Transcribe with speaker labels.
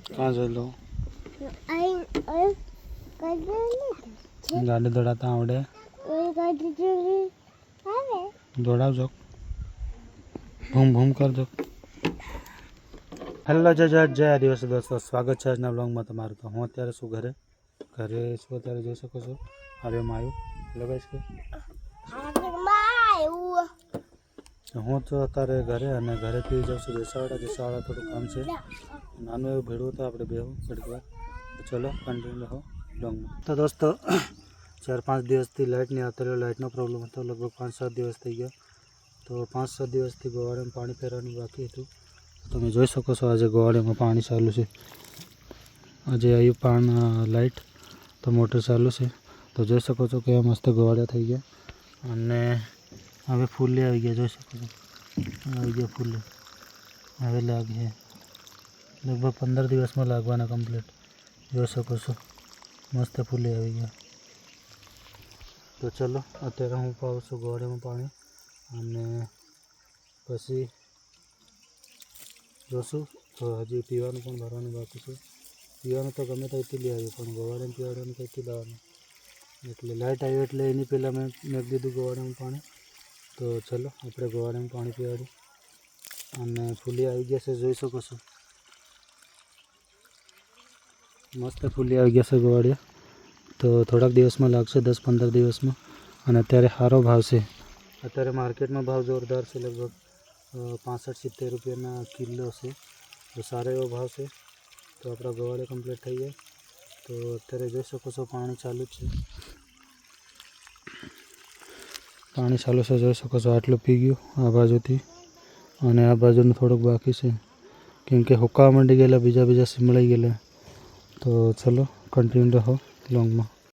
Speaker 1: कहाँ से लो गाड़ी दौड़ाता आवड़े दौड़ाव जो भूम भूम कर दो। हेलो जय जय जय आदिवासी दोस्तों, स्वागत है आज ब्लॉगમાં તમારું। તો હું અત્યારે શું ઘરે છું, અત્યારે જોઈ શકો છો આવ્યોમાં આવ્યું લગાવીશ કે હું તો અત્યારે ઘરે અને ઘરેથી જાઉં છું જેસાવાડા થોડું કામ છે, નાનું એવું ભેળવું તો આપણે બેહું ઘડીક વાર। તો ચલો કન્ટિન્યુ રહો બ્લોગમાં। તો દોસ્તો 4-5 દિવસથી લાઇટ નહીં આવતો, લાઇટનો પ્રોબ્લેમ હતો, લગભગ 5-7 દિવસ થઈ ગયા। તો 5-7 દિવસથી ગોવાળીમાં પાણી ફેરવાનું બાકી હતું। તમે જોઈ શકો છો આજે ગોવાળીમાં પાણી ચાલુ છે, આજે આવ્યું પાણી લાઇટ તો મોટર ચાલુ છે। તો જોઈ શકો છો કે મસ્ત ગોવાળિયા થઈ ગયા અને હવે ફૂલે આવી ગયા, જોઈ શકો છો આવી ગયા ફૂલે, હવે લાગે લગભગ 15 દિવસમાં લાગવાના કમ્પ્લીટ, જોઈ શકો છો મસ્ત ફૂલે આવી ગયા। તો ચલો અત્યારે હું પાઉં છું ગોવાળિયામાં પાણી અને પછી જોશું। તો હજી પીવાનું પણ ભરવાનું બાકી છે, પીવાનું તો ગમે ત્યાંથી લઈ આવ્યું પણ ગોવાળિયામાં પીવાનું ક્યાંથી લાવવાનું, એટલે લાઇટ આવી એટલે એની પહેલાં મેં દીધું ગોવાળિયામાં પાણી। તો ચલો આપણે ગોવાળિયામાં પાણી પીવાડું અને ફૂલી આવી ગયા છે, જોઈ શકો છો મસ્ત ફૂલી આવી ગયા છે ગોવાળિયા। તો થોડાક દિવસમાં લાગશે, 10-15 દિવસમાં, અને અત્યારે સારો ભાવ છે, અત્યારે માર્કેટમાં ભાવ જોરદાર છે, લગભગ 65-70 રૂપિયાના કિલો છે, તો સારો એવો ભાવ છે। તો આપણા ગોવાળિયા કમ્પ્લીટ થઈ ગયા। તો અત્યારે જોઈ શકો છો પાણી ચાલુ છે, પાણી ચાલુ છે, જોઈ શકો છો આટલું પી ગયું આ બાજુથી અને આ બાજુનું થોડુંક બાકી છે, કેમ કે હુકાવા માંડી ગયેલા, બીજા સીમળાઈ ગયેલા। તો ચલો કન્ટિન્યુ રહો લોંગમાં।